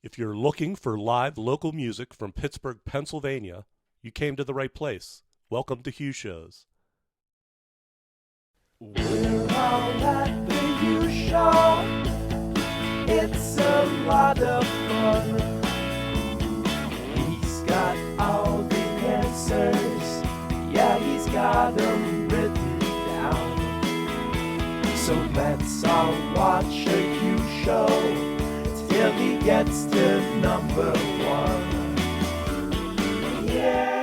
If you're looking for live local music from Pittsburgh, Pennsylvania, you came to the right place. Welcome to Hugh Shows. We're all at the Hugh Show. It's a lot of fun. He's got all the answers. Yeah, he's got them written down. So let's all watch a Hugh Show till he gets to number one. Yeah.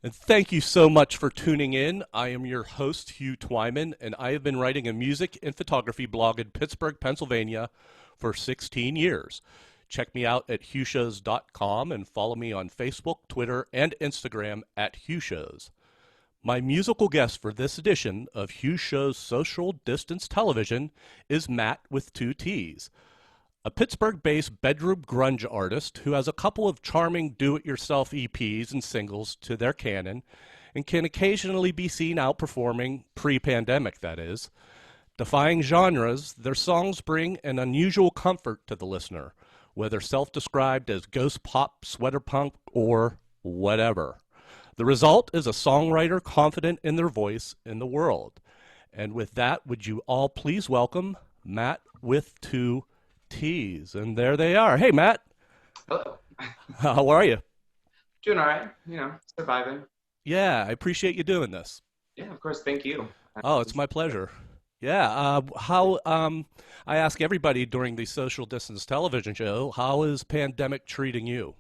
And thank you so much for tuning in. I am your host, Hugh Twyman, and I have been writing a music and photography blog in Pittsburgh, Pennsylvania for 16 years. Check me out at HughShows.com and follow me on Facebook, Twitter, and Instagram at HughShows. My musical guest for this edition of Hugh Show's Social Distance Television is Matt with two T's, a Pittsburgh-based bedroom grunge artist who has a couple of charming do-it-yourself EPs and singles to their canon and can occasionally be seen out performing, pre-pandemic that is. Defying genres, their songs bring an unusual comfort to the listener, whether self-described as ghost pop, sweater punk, or whatever. The result is a songwriter confident in their voice in the world. And with that, would you all please welcome Matt with two T's. And there they are. Hey, Matt. Hello. How are you? Doing all right. Surviving. Yeah, I appreciate you doing this. Yeah, of course. Thank you. Oh, it's my pleasure. Yeah. I ask everybody during the social distance television show, how is pandemic treating you?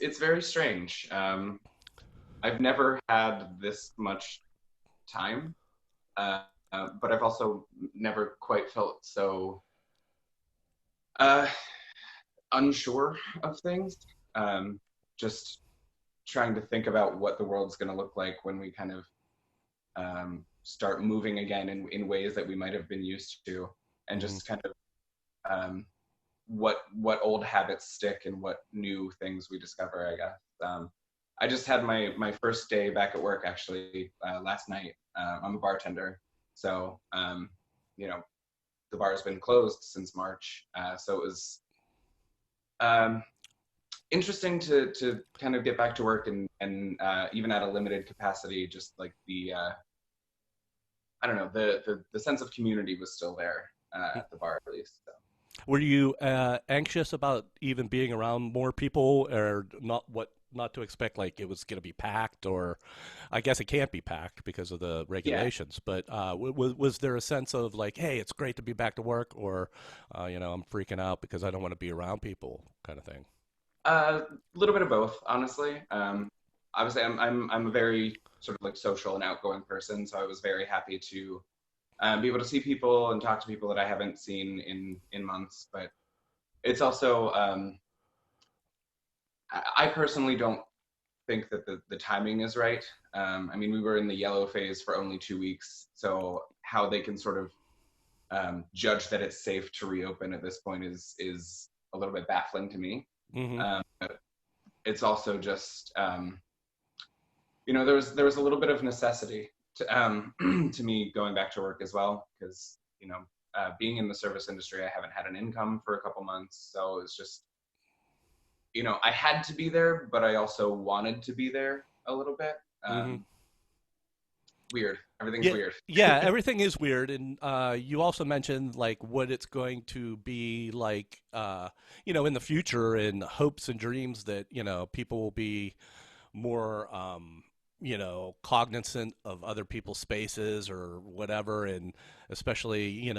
It's very strange. I've never had this much time, but I've also never quite felt so unsure of things. Just trying to think about what the world's going to look like when we kind of start moving again in ways that we might have been used to, and just kind of what old habits stick and what new things we discover, I guess. I just had my first day back at work actually last night. I'm a bartender, so the bar has been closed since March, so it was interesting to kind of get back to work and even at a limited capacity, just like the I don't know, the sense of community was still there at the bar at least. So. Were you anxious about even being around more people, or not to expect like it was going to be packed, or I guess it can't be packed because of the regulations, yeah. But was there a sense of like, hey, it's great to be back to work, or I'm freaking out because I don't want to be around people kind of thing? A little bit of both, honestly. Obviously I'm a very sort of like social and outgoing person, so I was very happy to be able to see people and talk to people that I haven't seen in months. But it's also I personally don't think that the timing is right. I mean, we were in the yellow phase for only 2 weeks, so how they can sort of judge that it's safe to reopen at this point is a little bit baffling to me. Mm-hmm. But it's also just there was a little bit of necessity to to me going back to work as well, because being in the service industry, I haven't had an income for a couple months, so it's just I had to be there, but I also wanted to be there a little bit. Weird. Everything's weird. Yeah, everything is weird. And you also mentioned like what it's going to be like, in the future, and hopes and dreams that, people will be more, cognizant of other people's spaces or whatever. And especially,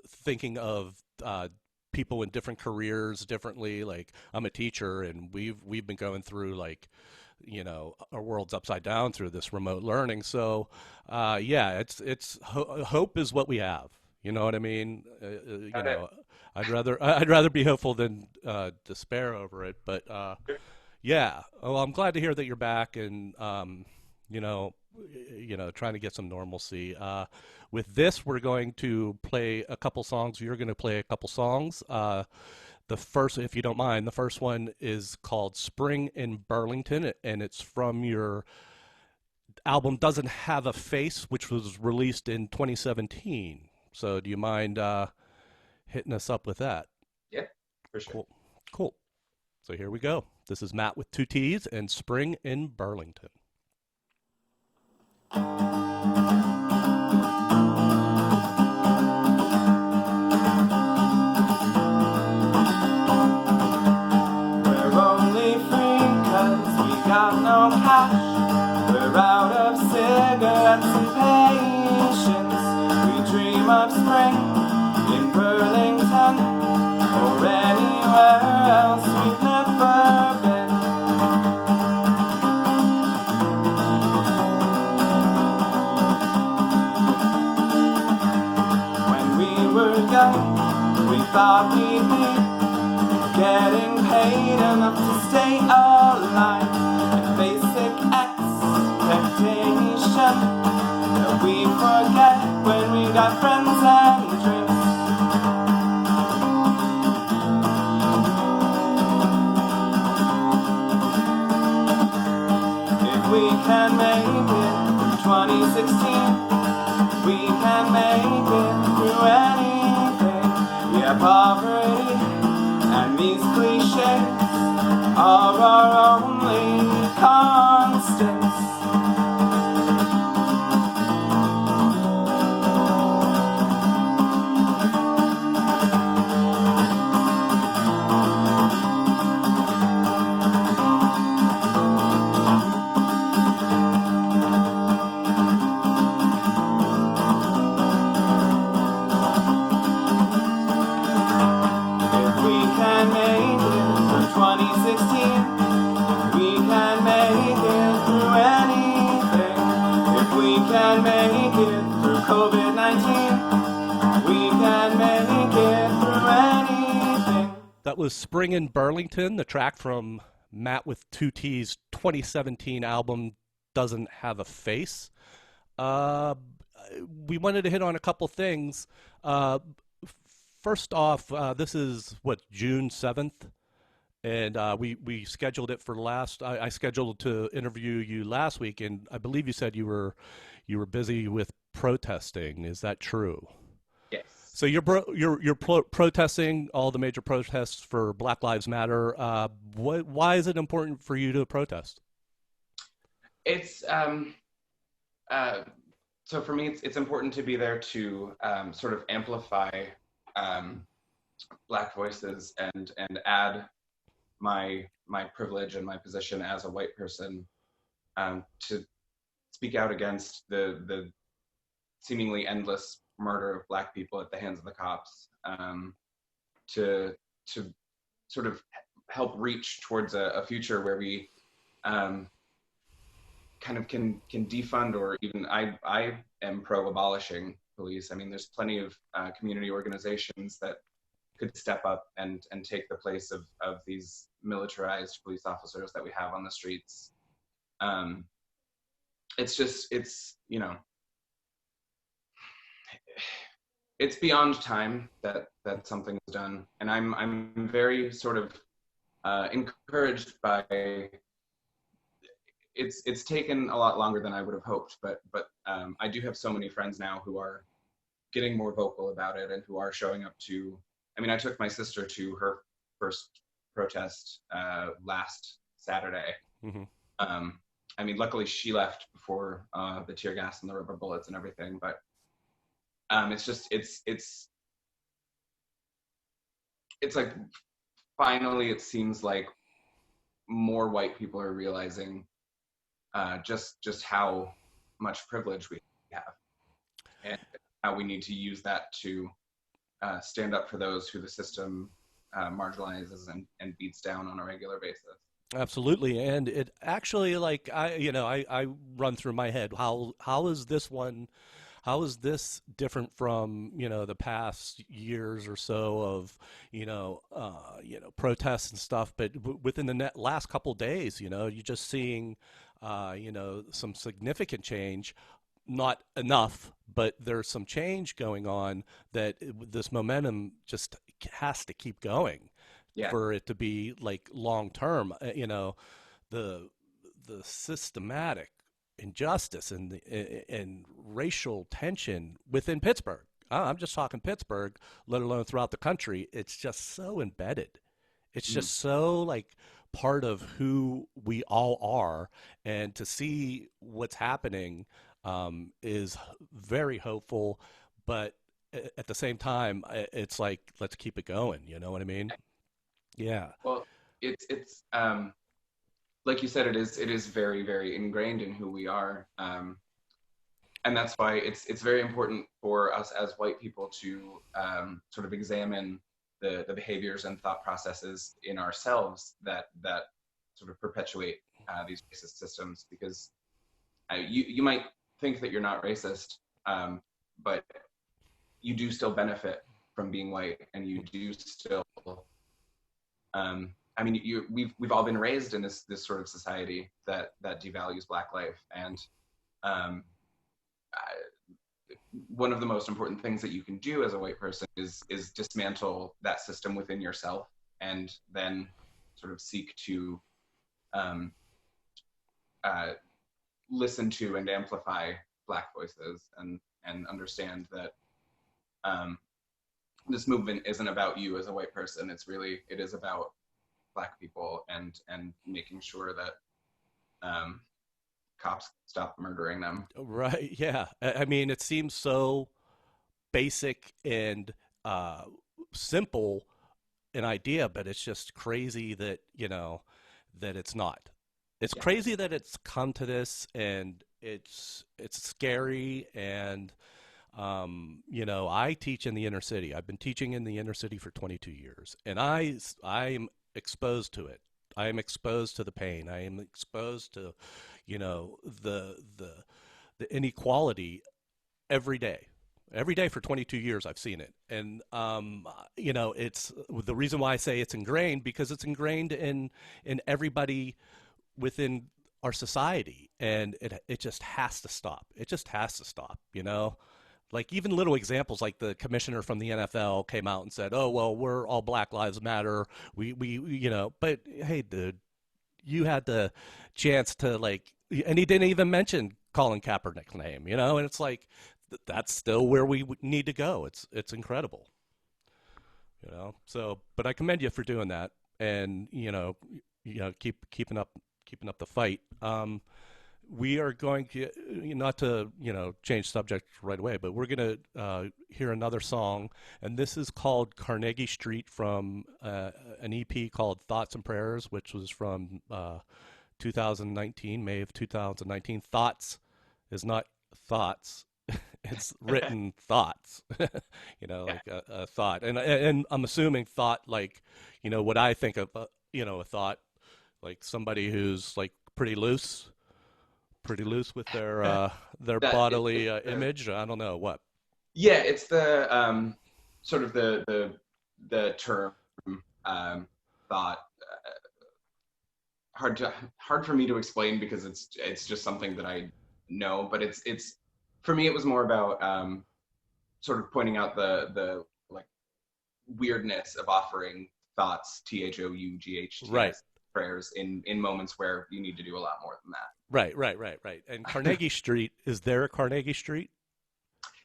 thinking of people in different careers differently. Like I'm a teacher, and we've been going through like, our world's upside down through this remote learning. So, it's hope is what we have. You know what I mean? I'd rather be hopeful than despair over it. But yeah, well, I'm glad to hear that you're back, and trying to get some normalcy. With this, we're going to play a couple songs. You're going to play a couple songs. The first, if you don't mind, the first one is called Spring in Burlington, and it's from your album Doesn't Have a Face, which was released in 2017. So do you mind hitting us up with that? Yeah, for sure. Cool. Cool. So here we go. This is Matt with two T's and Spring in Burlington. Got no cash, we're out of cigarettes and patience. We dream of spring in Burlington or anywhere else we've never been. When we were young, we thought we'd be getting paid enough to stay alive. Basic expectation that we forget when we got friends and drinks. If we can make it through 2016, we can make it through anything. Yeah, poverty and these cliches are our only constants. If we can make it through 2016, we can make it through anything. If we can make it through COVID-19, we can make it through anything. That was Spring in Burlington, the track from Matt with two T's 2017 album Doesn't Have a Face. We wanted to hit on a couple things. First off, this is June 7th, and we scheduled it for I scheduled to interview you last week, and I believe you said you were busy with protesting. Is that true? Yes. So you're protesting all the major protests for Black Lives Matter. Why is it important for you to protest? It's so for me, it's important to be there to sort of amplify Black voices and add my privilege and my position as a white person to speak out against the seemingly endless murder of Black people at the hands of the cops, to sort of help reach towards a future where we kind of can defund, or even I am pro abolishing police. I mean, there's plenty of community organizations that could step up and take the place of these militarized police officers that we have on the streets. It's beyond time that something is done, and I'm very sort of encouraged by. It's taken a lot longer than I would have hoped, but I do have so many friends now who are getting more vocal about it and who are showing up to. I mean, I took my sister to her first protest last Saturday. Mm-hmm. I mean, luckily she left before the tear gas and the rubber bullets and everything, but it's like finally it seems like more white people are realizing just how much privilege we have, and how we need to use that to stand up for those who the system marginalizes and beats down on a regular basis. Absolutely, and it actually, like, I run through my head how is this different from the past years or so of protests and stuff, but within the last couple days, you're just seeing some significant change. Not enough, but there's some change going on that this momentum just has to keep going. Yeah. For it to be like long term. The systematic injustice and racial tension within Pittsburgh. I'm just talking Pittsburgh, let alone throughout the country. It's just so embedded. It's Mm. just so like part of who we all are, and to see what's happening is very hopeful. But at the same time, it's like let's keep it going. You know what I mean? Yeah. Well, it's like you said, it is very, very ingrained in who we are. And that's why it's very important for us as white people to sort of examine the behaviors and thought processes in ourselves that sort of perpetuate these racist systems. Because you might think that you're not racist, but you do still benefit from being white, and you do still. I mean, we've all been raised in this sort of society that devalues Black life, and one of the most important things that you can do as a white person is dismantle that system within yourself, and then sort of seek to listen to and amplify Black voices, and understand that this movement isn't about you as a white person. It is about Black people, and making sure that cops stop murdering them. Right. Yeah. I mean, it seems so basic and simple an idea, but it's just crazy that, that it's not. It's Yeah. crazy that it's come to this, and it's scary. And I teach in the inner city. I've been teaching in the inner city for 22 years, and I'm exposed to it. I am exposed to the pain. I am exposed to, the inequality every day. Every day for 22 years, I've seen it. And, it's the reason why I say it's ingrained, because it's ingrained in everybody within our society. And it just has to stop. It just has to stop, Like even little examples, like the commissioner from the NFL came out and said, "Oh, well, we're all Black Lives Matter. We but hey, dude, you had the chance to and he didn't even mention Colin Kaepernick's name, and it's like, that's still where we need to go. It's incredible, So, but I commend you for doing that, and keeping up the fight. We are going to, not to, change subject right away, but we're going to hear another song, and this is called Carnegie Street from an EP called Thoughts and Prayers, which was from 2019, May of 2019. Thoughts is not thoughts. It's written thoughts, like a thought. And I'm assuming thought, like, what I think of, a thought, like somebody who's like pretty loose with their bodily image. I don't know what. Yeah, it's the sort of the term thought. Hard for me to explain, because it's just something that I know. But it's for me, it was more about sort of pointing out the like weirdness of offering thoughts, THOUGHTS, right, prayers in moments where you need to do a lot more than that. Right. And Carnegie Street, is there a Carnegie Street?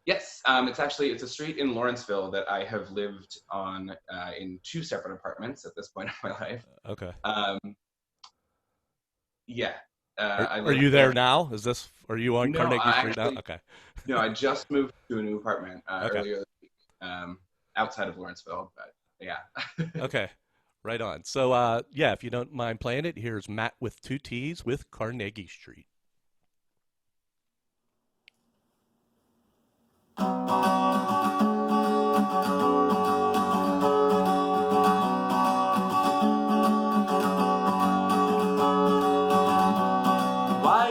Yes, it's a street in Lawrenceville that I have lived on in 2 separate apartments at this point in my life. Okay. Yeah. Are you there now? Are you on Carnegie Street now? Okay. No, I just moved to a new apartment earlier this week, outside of Lawrenceville, but yeah. Okay. Right on. So, if you don't mind playing it, here's Matt with 2 T's with Carnegie Street. Why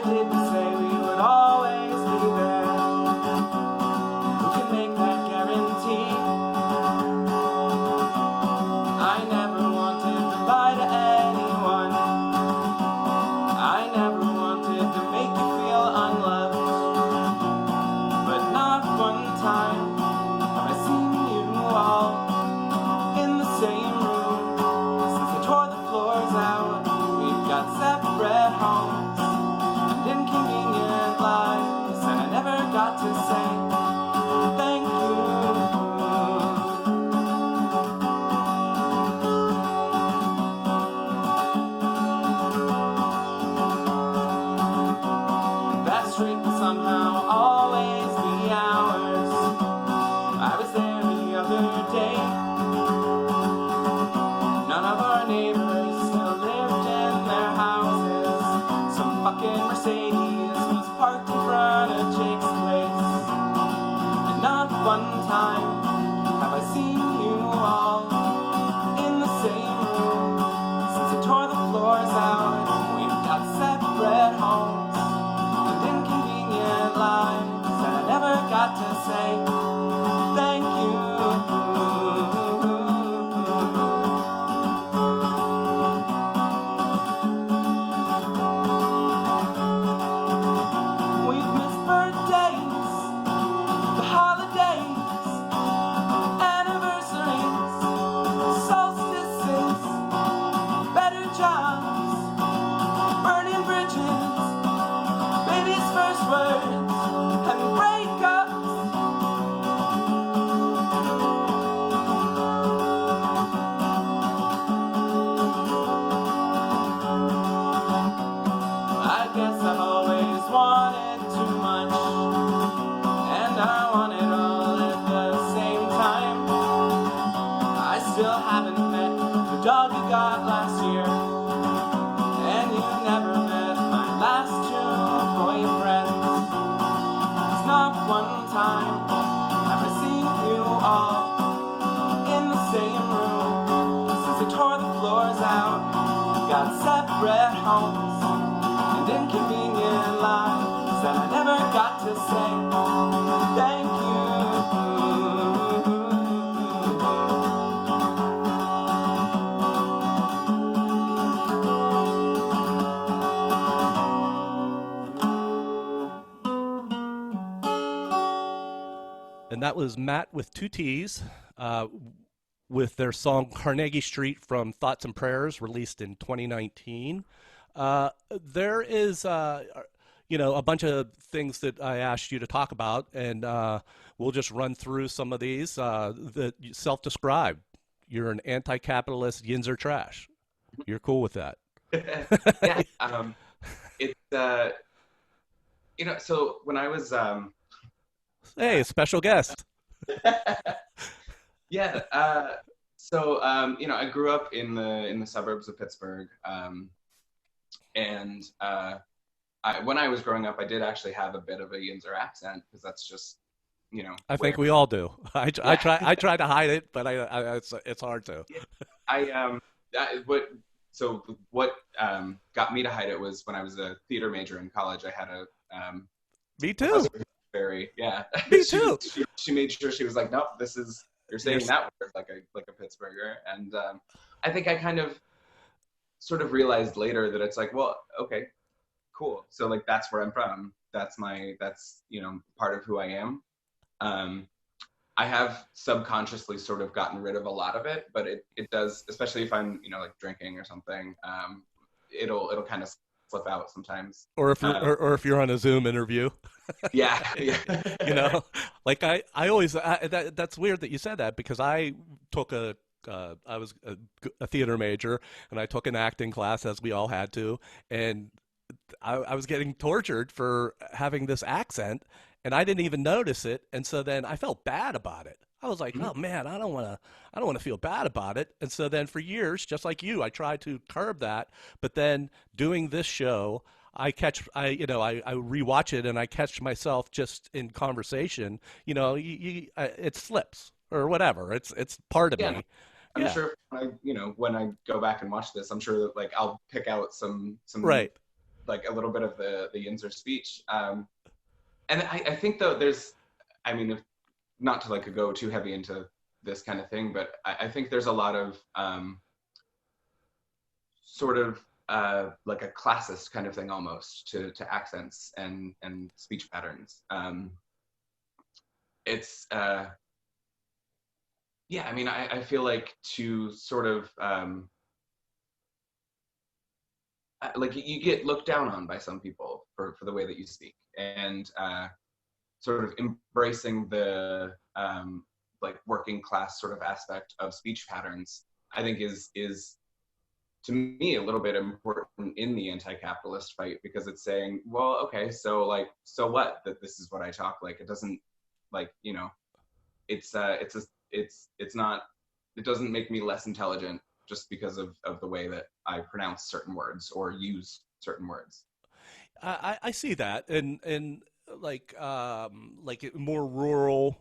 did we say we would always be there? Who can make that guarantee? I never wanted to lie to anyone. I never wanted to got last year. And you never met my last two boyfriends. It's not one time have I seen you all in the same room. Since they tore the floors out, got separate homes and inconvenient lives that I never got to say thank you. And that was Matt with two T's with their song Carnegie Street from Thoughts and Prayers, released in 2019. There is, a bunch of things that I asked you to talk about, and we'll just run through some of these. The self-described. You're an anti-capitalist, yins are trash. You're cool with that? Yeah. It's, so when I was... Hey, a special guest. Yeah. I grew up in the suburbs of Pittsburgh, and when I was growing up, I did actually have a bit of a Yinzer accent because that's just, I think we all do. I try to hide it, but it's hard to. What got me to hide it was when I was a theater major in college. I had a me too. Me too. She made sure she was like, nope, you're saying that word like a Pittsburgher. And I think I kind of sort of realized later that it's like, well, okay, cool. So like, that's where I'm from. That's part of who I am. I have subconsciously sort of gotten rid of a lot of it, but it does, especially if I'm, like drinking or something, it'll kind of slip out sometimes. Or if you're on a Zoom interview. Yeah. Like I always that's weird that you said that, because I took I was a theater major, and I took an acting class, as we all had to, and I was getting tortured for having this accent, and I didn't even notice it, and so then I felt bad about it. I was like, oh man, I don't want to feel bad about it. And so then for years, just like you, I tried to curb that, but then doing this show, I rewatch it and I catch myself just in conversation, it slips or whatever. It's part of me. I'm sure when I go back and watch this, I'm sure that like I'll pick out some right, like a little bit of the Yinzer speech. And I think though if not to like go too heavy into this kind of thing, but I think there's a lot of sort of like a classist kind of thing almost to accents and speech patterns. I feel like to sort of like you get looked down on by some people for the way that you speak, and sort of embracing the like working class sort of aspect of speech patterns, I think is to me a little bit important in the anti-capitalist fight, because it's saying, well, okay, so what, that this is what I talk like. It doesn't like, it's not, it doesn't make me less intelligent just because of the way that I pronounce certain words or use certain words. I see that, and like more rural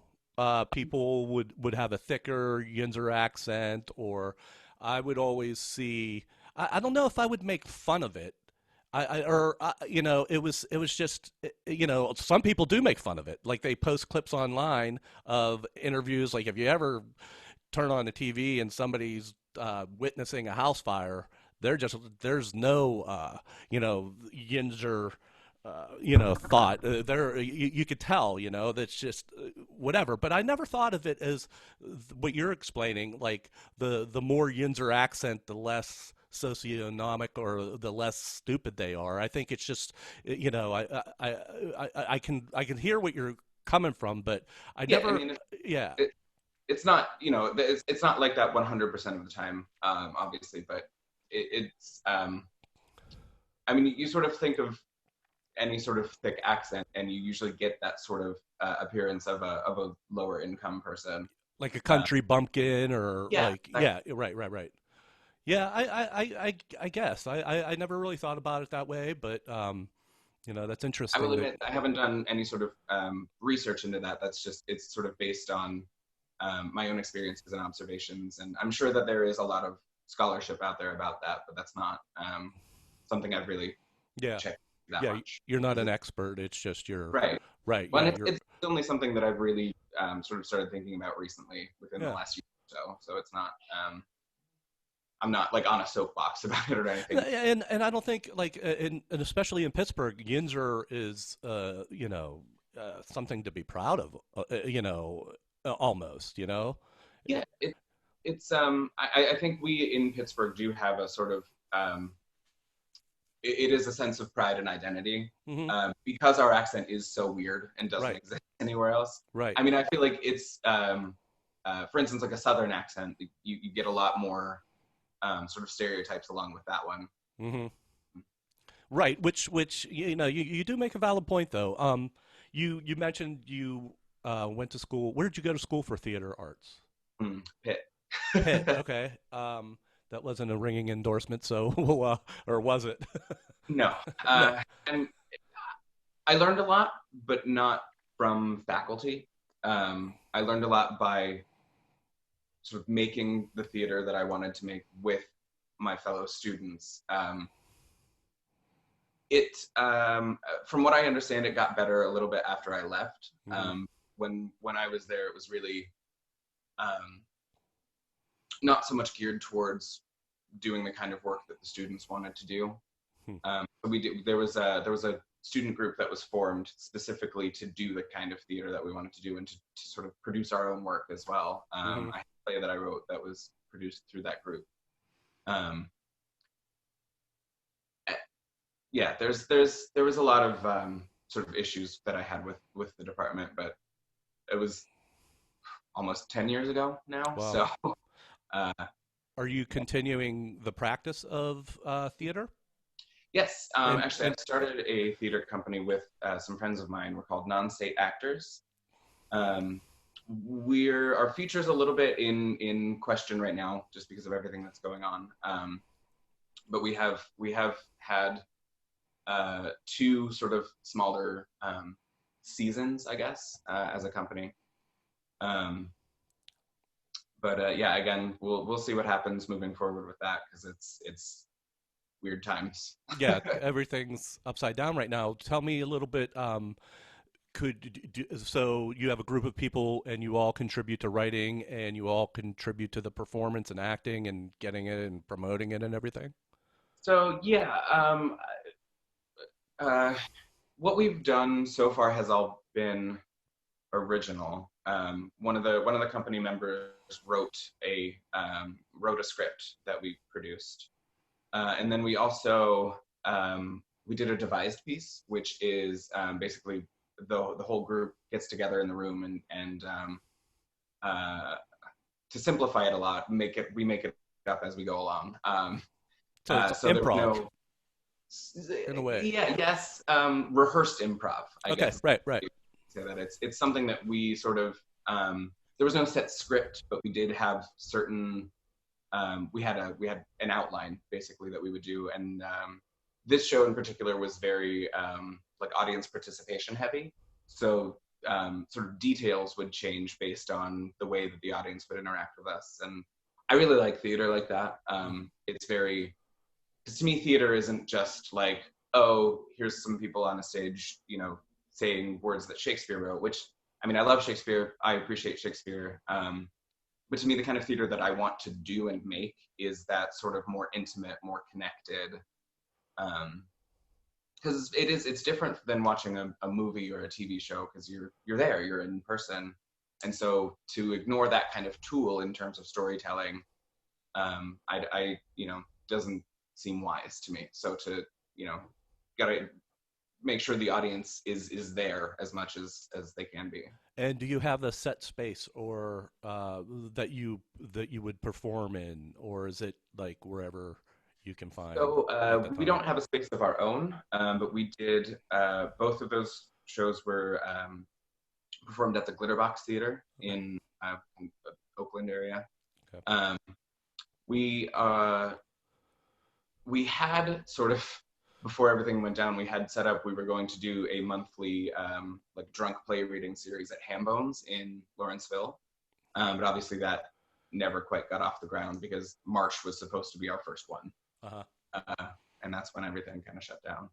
people would have a thicker Yinzer accent, or I would always see. I don't know if I would make fun of it. It was just, some people do make fun of it. Like they post clips online of interviews. Like if you ever turn on the TV and somebody's witnessing a house fire, there's no Yinzer thought there. You could tell, that's just whatever. But I never thought of it as what you're explaining. Like the more Yinzer accent, the less socioeconomic or the less stupid they are. I think it's just, I can hear what you're coming from, but I never. It's not, it's not like that 100% of the time, obviously, but it's. You sort of think of any sort of thick accent, and you usually get that sort of appearance of a lower income person, like a country bumpkin, or right. Yeah, I guess I never really thought about it that way, but that's I will interesting. That admit I haven't done any sort of research into that. That's just it's sort of based on my own experiences and observations, and I'm sure that there is a lot of scholarship out there about that, but that's not something I've really yeah, checked that yeah, much. you're not 'Cause an expert. It's just you're right. right. Well, Yeah, and it's only something that I've really sort of started thinking about recently within the yeah. last year or so. So it's not, I'm not like on a soapbox about it or anything. And I don't think like and especially in Pittsburgh, Yinzer is something to be proud of. Almost. Yeah, it's I think we in Pittsburgh do have a sort of it is a sense of pride and identity Hmm. because our accent is so weird and doesn't Right. exist anywhere else. Right. I mean, I feel like it's for instance like a Southern accent, you get a lot more sort of stereotypes along with that one. Hmm. Right. Which you do make a valid point though. You mentioned you went to school. Where did you go to school for theater arts? Pitt. Pitt. Okay. That wasn't a ringing endorsement, so or was it? No. No. And I learned a lot, but not from faculty. I learned a lot by sort of making the theater that I wanted to make with my fellow students. From what I understand, it got better a little bit after I left. Hmm. When I was there, it was really not so much geared towards doing the kind of work that the students wanted to do. Hmm. There was a student group that was formed specifically to do the kind of theater that we wanted to do and to sort of produce our own work as well. Hmm. I had a play that I wrote that was produced through that group. Um, yeah, there was a lot of sort of issues that I had with the department, but it was almost 10 years ago now. Wow. So uh, Are you continuing the practice of theater? yes, And actually, I started a theater company with some friends of mine. We're called Non-State Actors. Um, our future's a little bit in question right now, just because of everything that's going on. But we have had two sort of smaller seasons, I guess, as a company. But yeah, again, we'll see what happens moving forward with that because it's weird times. yeah, everything's upside down right now. Tell me a little bit. So you have a group of people and you all contribute to writing and you all contribute to the performance and acting and getting it and promoting it and everything? So yeah, what we've done so far has all been original. One of the company members wrote a script that we produced, and then we also we did a devised piece, which is basically the whole group gets together in the room and to simplify it a lot, we make it up as we go along. So it's So there was improv no, in a way. yeah, yes, rehearsed improv, I Okay, guess. right. Say that it's something that we sort of there was no set script, but we did have certain we had an outline basically that we would do, and this show in particular was very like audience participation heavy, so sort of details would change based on the way that the audience would interact with us, and I really like theater like that. It's very, because to me theater isn't just like, oh, here's some people on a stage, saying words that Shakespeare wrote, which, I mean, I love Shakespeare, I appreciate Shakespeare, but to me the kind of theater that I want to do and make is that sort of more intimate, more connected, because it's different than watching a movie or a TV show, because you're there, you're in person, and so to ignore that kind of tool in terms of storytelling, I doesn't seem wise to me. So to gotta make sure the audience is there as much as they can be. And do you have a set space or that you would perform in, or is it like wherever you can find? So we don't have a space of our own, but we did both of those shows were performed at the Glitterbox Theater in the Oakland area. Okay. we had sort of, before everything went down, we had set up, we were going to do a monthly like drunk play reading series at Hambones in Lawrenceville. But obviously that never quite got off the ground because March was supposed to be our first one. And that's when everything kind of shut down.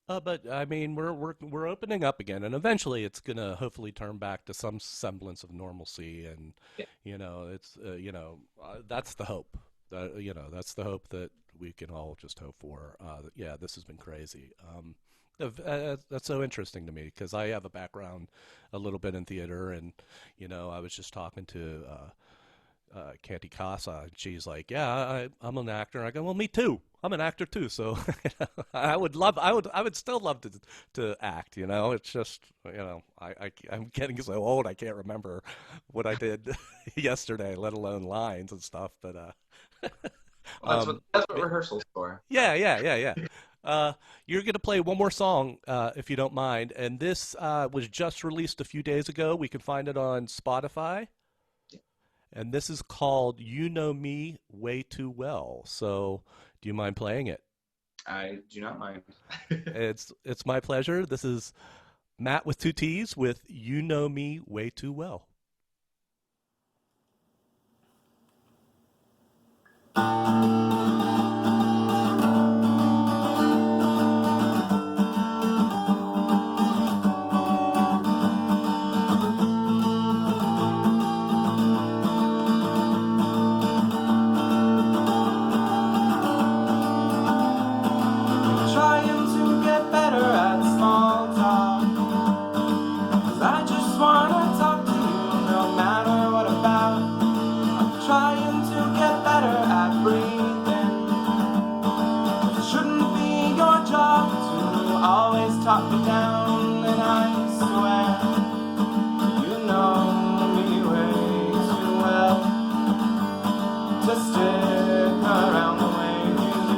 But I mean, we're opening up again, and eventually it's gonna hopefully turn back to some semblance of normalcy. And Yeah. you know, it's that's the hope. That's the hope that we can all just hope for. Yeah, this has been crazy. That's so interesting to me because I have a background a little bit in theater, and I was just talking to Canty Casa, and she's like, "Yeah, I'm an actor." And I go, "Well, me too. I'm an actor too." So I would still love to act. It's just I'm getting so old I can't remember what I did yesterday, let alone lines and stuff. But Well, that's what rehearsal's for. yeah. You're gonna play one more song, if you don't mind, and this was just released a few days ago. We can find it on Spotify. And this is called "You Know Me Way Too Well." So, do you mind playing it? I do not mind. It's my pleasure. This is Matt with 2 T's with "You Know Me Way Too Well." Trying to get better at small talk, 'cause I just wanna talk to you no matter what about. I'm trying to get better at breathing, 'cause it shouldn't be your job to always talk me down. And I swear you know me way too well to stick around the way you do.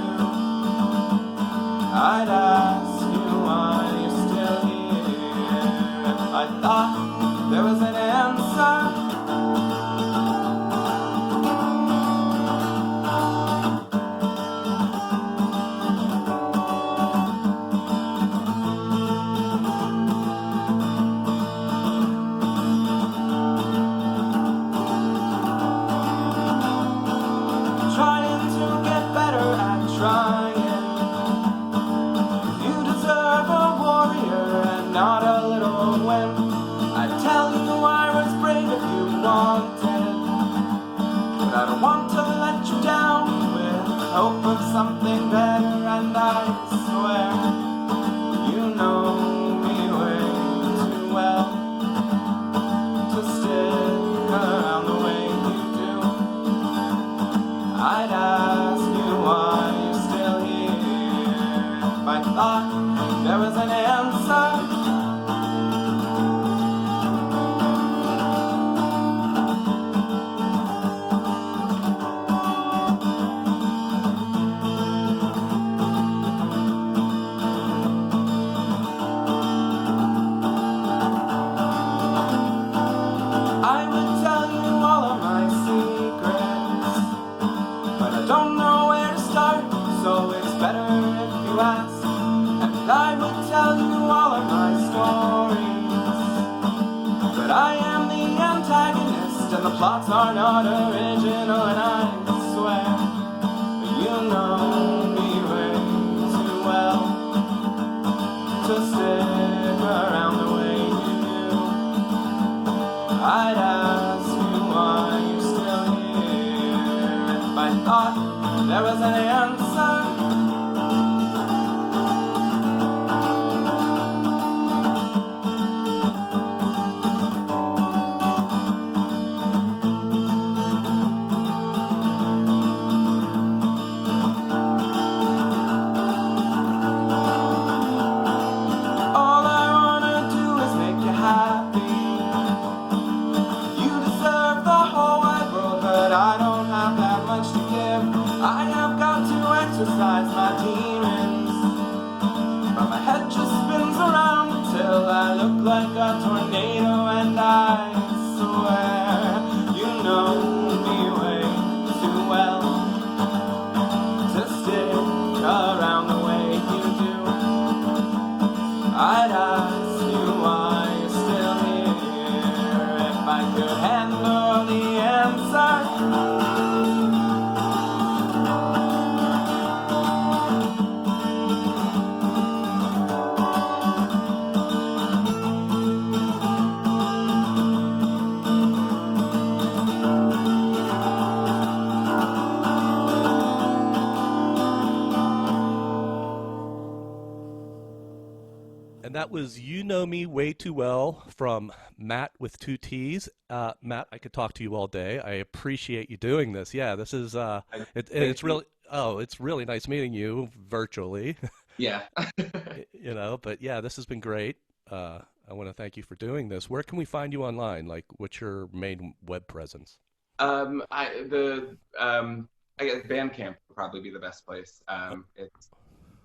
I'd ask you why you're still here if I thought there was an answer. Trying to get better at trying. You deserve a warrior and not a little wimp. I'd tell you I was brave if you wanted, but I don't want to let you down with hope of something better. And I swear you know me way too well to stick around the way you do. I'd ask you why you're still here if I thought there was an answer. I would tell you all of my secrets, but I don't know where to start, so it's better if you ask. And I would tell you all of my stories, but I am the antagonist and the plots are not original. And I swear you know me way too well to stick around the way you do. I'd ask you why you're still here if I thought there was an answer. All I wanna do is make you happy. You deserve the whole wide world, but I don't have that much to give. I have got to exercise my demons, but my head just spins around until I look like a tornado. And I swear you know me way too well that was You Know Me Way Too Well from Matt with two T's. Matt, I could talk to you all day. I appreciate you doing this. Yeah, this is it's really it's really nice meeting you virtually. Yeah. But yeah, this has been great. I want to thank you for doing this. Where can we find you online? Like, what's your main web presence? I guess Bandcamp would probably be the best place. It's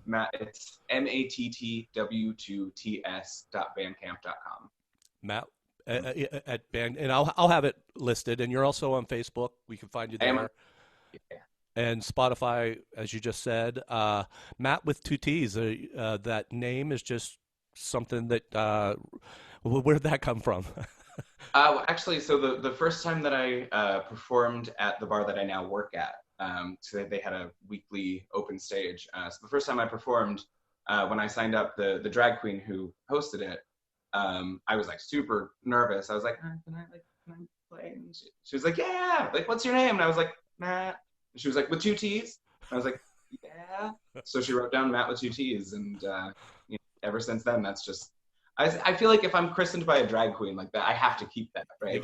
mattw2ts.bandcamp.com. Matt at Band, and I'll have it listed. And you're also on Facebook. We can find you there. Yeah. And Spotify, as you just said. Matt with two T's. That name is just something that. Where did that come from? Actually, so the first time that I performed at the bar that I now work at, so they had a weekly open stage. So the first time I performed, when I signed up, the drag queen who hosted it, I was like super nervous. I was like, can I play? And she was like, yeah. Like, what's your name? And I was like, Matt. And she was like, with two T's? And I was like, yeah. So she wrote down Matt with two T's, and ever since then, that's just. I feel like if I'm christened by a drag queen like that, I have to keep that, right? You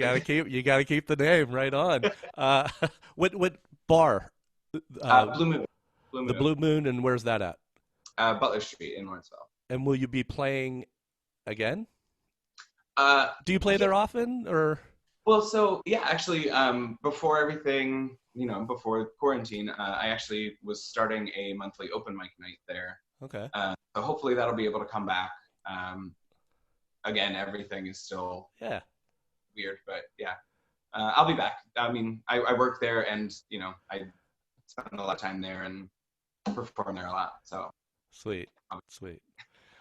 gotta keep the name right on. What bar? Blue Moon. The Blue Moon, and where's that at? Butler Street in Lawrenceville. And will you be playing again? Do you play yeah. there often, or? Well, so yeah, actually, before everything, before quarantine, I actually was starting a monthly open mic night there. Okay. So hopefully that'll be able to come back. Again, everything is still weird, but yeah, I'll be back. I mean, I work there, and I spend a lot of time there and perform there a lot. So sweet.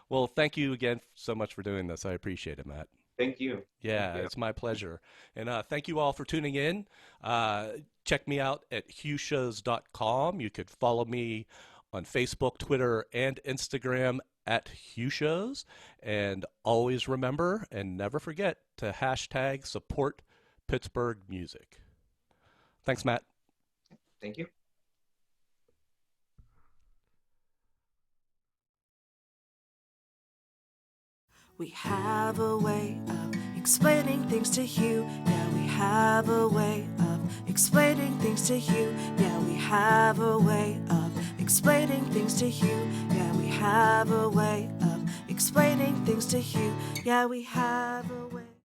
Well, thank you again so much for doing this. I appreciate it, Matt. Thank you. Yeah, thank you. It's my pleasure. And thank you all for tuning in. Check me out at HughShows.com. You could follow me on Facebook, Twitter, and Instagram at HughShows. And always remember and never forget to hashtag support Pittsburgh music. Thanks, Matt. Thank you. We have a way of explaining things to Hugh. Yeah, we have a way of explaining things to Hugh. Yeah, we have a way of explaining things to Hugh. Yeah, we have a way of explaining things to Hugh. Yeah, we have a